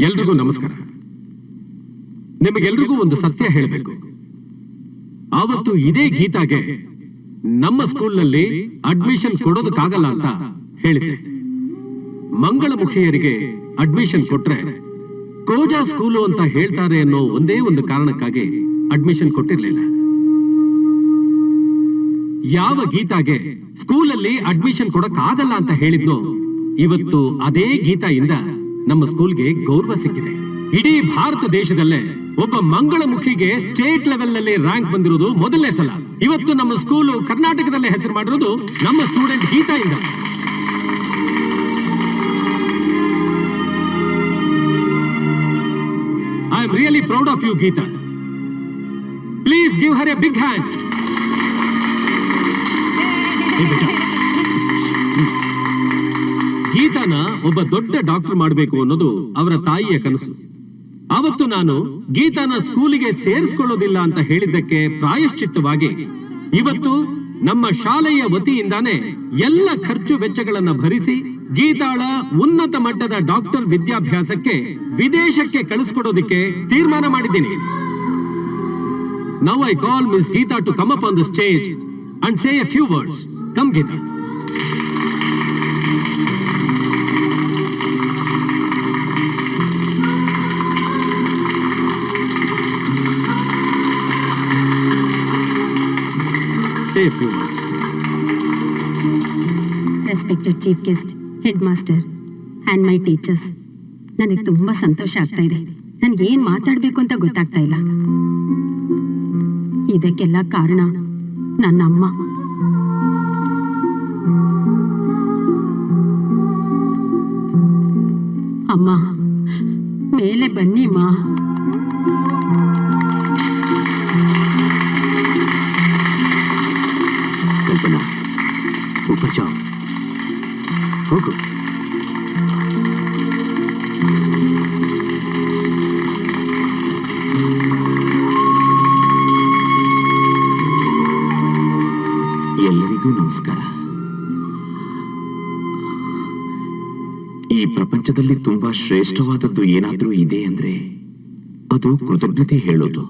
ಎಲ್ರಿಗೂ ನಮಸ್ಕಾರ. ನಿಮಗೆಲ್ರಿಗೂ ಒಂದು ಸತ್ಯ ಹೇಳಬೇಕು. ಆವತ್ತು ಇದೇ ಗೀತಾಗೆ ನಮ್ಮ ಸ್ಕೂಲ್ನಲ್ಲಿ ಅಡ್ಮಿಷನ್ ಕೊಡೋದಕ್ಕಾಗಲ್ಲ ಅಂತ ಹೇಳಿದೆ. ಮಂಗಳಮುಖಿಯರಿಗೆ ಅಡ್ಮಿಷನ್ ಕೊಟ್ರೆ ಕೋಜಾ ಸ್ಕೂಲು ಅಂತ ಹೇಳ್ತಾರೆ ಅನ್ನೋ ಒಂದೇ ಒಂದು ಕಾರಣಕ್ಕಾಗಿ ಅಡ್ಮಿಷನ್ ಕೊಟ್ಟಿರ್ಲಿಲ್ಲ. ಯಾವ ಗೀತಾಗೆ ಸ್ಕೂಲಲ್ಲಿ ಅಡ್ಮಿಷನ್ ಕೊಡಕ್ಕಾಗಲ್ಲ ಅಂತ ಹೇಳಿದ್ನೋ ಇವತ್ತು ಅದೇ ಗೀತಾಯಿಂದ ನಮ್ಮ ಸ್ಕೂಲ್ಗೆ ಗೌರವ ಸಿಕ್ಕಿದೆ. ಇಡೀ ಭಾರತ ದೇಶದಲ್ಲೇ ಒಬ್ಬ ಮಂಗಳಮುಖಿಗೆ ಸ್ಟೇಟ್ ಲೆವೆಲ್ ನಲ್ಲಿ ರ್ಯಾಂಕ್ ಬಂದಿರೋದು ಮೊದಲನೇ ಸಲ. ಇವತ್ತು ನಮ್ಮ ಸ್ಕೂಲು ಕರ್ನಾಟಕದಲ್ಲೇ ಹೆಸರು ಮಾಡಿರೋದು ನಮ್ಮ ಸ್ಟೂಡೆಂಟ್ ಗೀತಾಯಿಂದ. I am really proud of you Geetha. Please give her a big hand. ಗೀತಾನ ಒಬ್ಬ ದೊಡ್ಡ ಡಾಕ್ಟರ್ ಮಾಡಬೇಕು ಅನ್ನೋದು ಅವರ ತಾಯಿಯ ಕನಸು. ಅವತ್ತು ನಾನು ಗೀತಾನ ಸ್ಕೂಲಿಗೆ ಸೇರಿಸಿಕೊಳ್ಳೋದಿಲ್ಲ ಅಂತ ಹೇಳಿದ್ದಕ್ಕೆ ಪ್ರಾಯಶ್ಚಿತ್ತವಾಗಿ ಇವತ್ತು ನಮ್ಮ ಶಾಲೆಯ ವತಿಯಿಂದಾನೇ ಎಲ್ಲ ಖರ್ಚು ವೆಚ್ಚಗಳನ್ನ ಭರಿಸಿ ಗೀತಾಳ ಉನ್ನತ ಮಟ್ಟದ ಡಾಕ್ಟರ್ ವಿದ್ಯಾಭ್ಯಾಸಕ್ಕೆ ವಿದೇಶಕ್ಕೆ ಕಳಿಸ್ಕೊಡೋದಕ್ಕೆ ತೀರ್ಮಾನ ಮಾಡಿದ್ದೀನಿ. Now I call Miss Geeta to come up on the stage and say a few words. Come Geeta. Say a few words. Respected Chief Guest, Headmaster and my teachers. ನನಗೆ ತುಂಬಾ ಸಂತೋಷ ಆಗ್ತಾ ಇದೆ. ನನಗೆ ಏನ್ ಮಾತಾಡ್ಬೇಕು ಅಂತ ಗೊತ್ತಾಗ್ತಾ ಇಲ್ಲ. ಇದಕ್ಕೆಲ್ಲ ಕಾರಣ ನನ್ನ ಅಮ್ಮ. ಅಮ್ಮ ಮೇಲೆ ಬನ್ನಿ ಮಾ. ಕಲ್ಪನಾ, ऊपर जाओ, ಹೋಗು. ಎಲ್ಲರಿಗೂ ನಮಸ್ಕಾರ. ಈ ಪ್ರಪಂಚದಲ್ಲಿ ತುಂಬಾ ಶ್ರೇಷ್ಠವಾದದ್ದು ಏನಾದ್ರೂ ಇದೆ ಅಂದ್ರೆ ಅದು ಕೃತಜ್ಞತೆ ಹೇಳೋದು.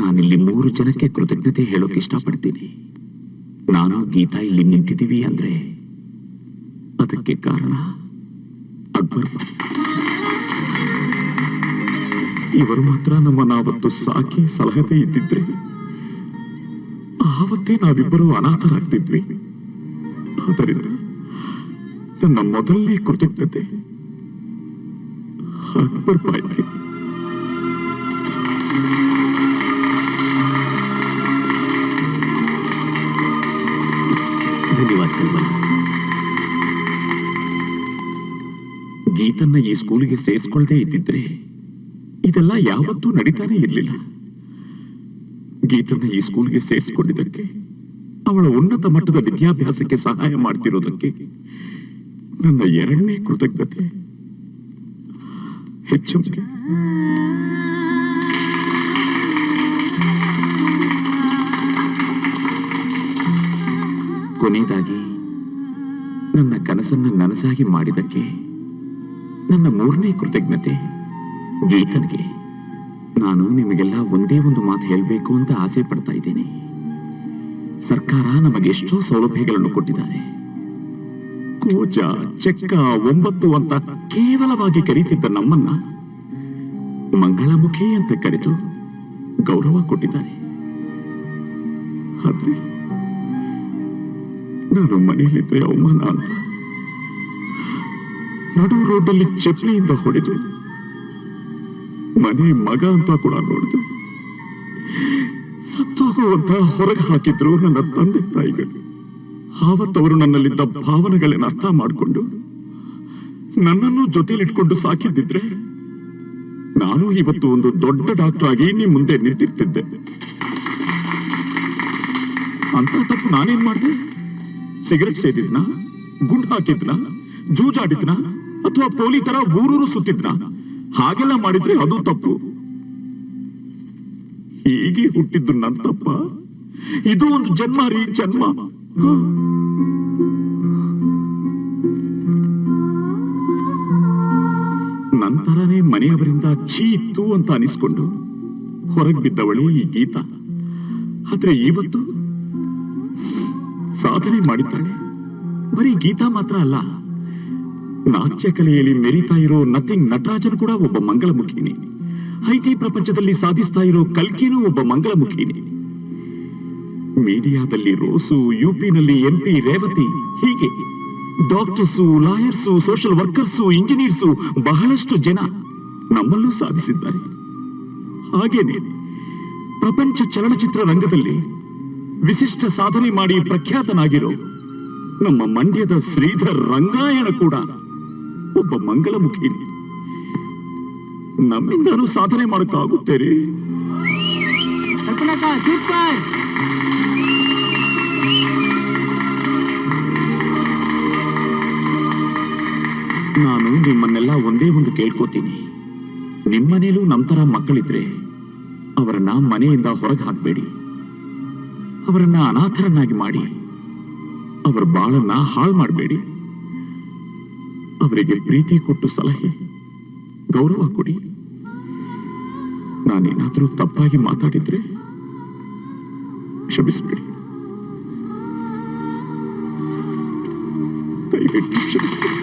ನಾನಿಲ್ಲಿ 3 ಜನಕ್ಕೆ ಕೃತಜ್ಞತೆ ಹೇಳೋಕೆ ಇಷ್ಟಪಡ್ತೀನಿ. ನಾನು ಗೀತಾ ಇಲ್ಲಿ ನಿಂತಿದ್ದೀವಿ ಅಂದ್ರೆ ಅದಕ್ಕೆ ಕಾರಣ ಅಕ್ಬರ್. ಇವರು ಮಾತ್ರ ನಮ್ಮನ್ನಾವತ್ತು ಸಾಕಿ ಸಲಹದೆ ಇದ್ದಿದ್ರೆ ಆವತ್ತೇ ನಾವಿಬ್ಬರು ಅನಾಥರಾಗ್ತಿದ್ವಿ. ಆದ್ದರಿಂದ ನನ್ನ ಮೊದಲನೇ ಕೃತಜ್ಞತೆ ಅಕ್ಬರ್ ಬಾಯ್ಗೆ. ಧನ್ಯವಾದ ಕಲ್ಪನಾ. ಗೀತನ್ನ ಈ ಸ್ಕೂಲಿಗೆ ಸೇರಿಸ್ಕೊಳ್ಳದೆ ಇದ್ದಿದ್ರೆ ಇದೆಲ್ಲ ಯಾವತ್ತೂ ನಡೀತಾನೆ ಇರಲಿಲ್ಲ. ಗೀತನ್ನ ಈ ಸ್ಕೂಲ್ಗೆ ಸೇರಿಸಿಕೊಂಡಿದ್ದಕ್ಕೆ, ಅವಳ ಉನ್ನತ ಮಟ್ಟದ ವಿದ್ಯಾಭ್ಯಾಸಕ್ಕೆ ಸಹಾಯ ಮಾಡ್ತಿರೋದಕ್ಕೆ ನನ್ನ 2ನೇ ಕೃತಜ್ಞತೆ ಹೆಚ್ಚಿಗೆ. ಕೊನೆಯದಾಗಿ ನನ್ನ ಕನಸನ್ನ ನನಸಾಗಿ ಮಾಡಿದಕ್ಕೆ ನನ್ನ 3ನೇ ಕೃತಜ್ಞತೆ ಗೀತನ್ಗೆ. ನಾನು ನಿಮಗೆಲ್ಲ ಒಂದೇ ಒಂದು ಮಾತು ಹೇಳಬೇಕು ಅಂತ ಆಸೆ ಪಡ್ತಾ ಇದ್ದೇನೆ. ಸರ್ಕಾರ ನಮಗೆ ಎಷ್ಟೋ ಸೌಲಭ್ಯಗಳನ್ನು ಕೊಟ್ಟಿದ್ದಾರೆ. ಕೋಜಾ, ಚೆಕ್ಕ, 9 ಅಂತ ಕೇವಲವಾಗಿ ಕರೀತಿದ್ದ ನಮ್ಮನ್ನ ಮಂಗಳಮುಖಿ ಅಂತ ಕರೆದು ಗೌರವ ಕೊಟ್ಟಿದ್ದಾರೆ. ಆದ್ರೆ ನಾನು ಮನೆಯಲ್ಲಿದ್ರೆ ಅವಮಾನ ಅಂತ ನಡು ರೋಡಲ್ಲಿ ಚಪ್ಪಲಿಯಿಂದ ಹೊಡೆದು ಮನೆ ಮಗ ಅಂತ ಕೂಡ ನೋಡಿದು ಸತ್ತೋಗುವಂತ ಹೊರಗೆ ಹಾಕಿದ್ರು ನನ್ನ ತಂದೆ ತಾಯಿಗಳು. ಆವತ್ತವರು ನನ್ನಲ್ಲಿದ್ದ ಭಾವನೆಗಳನ್ನ ಅರ್ಥ ಮಾಡಿಕೊಂಡು ನನ್ನನ್ನು ಜೊತೆಲಿಟ್ಕೊಂಡು ಸಾಕಿದ್ದಿದ್ರೆ ನಾನು ಇವತ್ತು ಒಂದು ದೊಡ್ಡ ಡಾಕ್ಟರ್ ಆಗಿ ನಿಮ್ ಮುಂದೆ ನಿಂತಿರ್ತಿದ್ದೆ. ಅಂತ ತಪ್ಪು ನಾನೇನ್ ಮಾಡಿದೆ? ಸಿಗರೆಟ್ ಸೇದಿದ್ನ, ಗುಂಡು ಹಾಕಿದ್ನ, ಜೂಜಾಡಿದ್ನ, ಅಥವಾ ಪೋಲಿ ತರ ಊರೂರು ಸುತ್ತಿದ್ನ? ಹಾಗೆಲ್ಲ ಮಾಡಿದ್ರೆ ಅದು ತಪ್ಪು. ಹೀಗೆ ಹುಟ್ಟಿದ್ದು ನನ್ನ ತಪ್ಪ? ಇದು ಒಂದು ಜನ್ಮ ರೀ, ಜನ್ಮ. ನನ್ನ ಮನೆಯವರಿಂದ ಚೀತು ಅಂತ ಅನಿಸ್ಕೊಂಡು ಹೊರಗೆ ಬಿದ್ದವಳೆ ಈ ಗೀತಾ. ಆದ್ರೆ ಇವತ್ತು ಸಾಧನೆ ಮಾಡಿದ್ದಾಳೆ. ಬರೀ ಗೀತಾ ಮಾತ್ರ ಅಲ್ಲ, ನಾಟ್ಯ ಕಲೆಯಲ್ಲಿ ಮೆರಿತಾ ಇರೋ ನಥಿಂಗ್ ನಟರಾಜನ್ ಕೂಡ ಒಬ್ಬ ಮಂಗಳಮುಖಿನಿ. ಐಟಿ ಪ್ರಪಂಚದಲ್ಲಿ ಸಾಧಿಸ್ತಾ ಇರೋ ಕಲ್ಕಿನೂ ಒಬ್ಬ ಮಂಗಳಮುಖಿನಿ. ಮೀಡಿಯಾದಲ್ಲಿ ರೋಸು, ಯುಪಿನಲ್ಲಿ ಎಂಪಿ ರೇವತಿ, ಹೀಗೆ doctors, lawyers, social workers, engineers ಬಹಳಷ್ಟು ಜನ ನಮ್ಮಲ್ಲೂ ಸಾಧಿಸಿದ್ದಾರೆ. ಹಾಗೇನೆ ಪ್ರಪಂಚ ಚಲನಚಿತ್ರ ರಂಗದಲ್ಲಿ ವಿಶಿಷ್ಟ ಸಾಧನೆ ಮಾಡಿ ಪ್ರಖ್ಯಾತನಾಗಿರೋ ನಮ್ಮ ಮಂಡ್ಯದ ಶ್ರೀಧರ್ ರಂಗಾಯಣ ಕೂಡ ಒಬ್ಬ ಮಂಗಳಮುಖಿನಿ. ನಮ್ಮಿಂದನೂ ಸಾಧನೆ ಮಾಡಕ್ಕಾಗುತ್ತೇರಿ? ನಾನು ನಿಮ್ಮನ್ನೆಲ್ಲ ಒಂದೇ ಒಂದು ಕೇಳ್ಕೋತೀನಿ. ನಿಮ್ಮನೇಲೂ ನಮ್ ತರ ಮಕ್ಕಳಿದ್ರೆ ಅವರನ್ನ ಮನೆಯಿಂದ ಹೊರಗೆ ಹಾಕಬೇಡಿ. ಅವರನ್ನ ಅನಾಥರನ್ನಾಗಿ ಮಾಡಿ ಅವರ ಬಾಳನ್ನ ಹಾಳು ಮಾಡಬೇಡಿ. ಅವರಿಗೆ ಪ್ರೀತಿ ಕೊಟ್ಟು ಸಲಹೆ, ಗೌರವ ಕೊಡಿ. ನಾನೇನಾದ್ರೂ ತಪ್ಪಾಗಿ ಮಾತಾಡಿದ್ರೆ ಕ್ಷಮಿಸ್ಬಿಡಿ, ದಯವಿಟ್ಟು ಕ್ಷಮಿಸ್ಬಿಡಿ.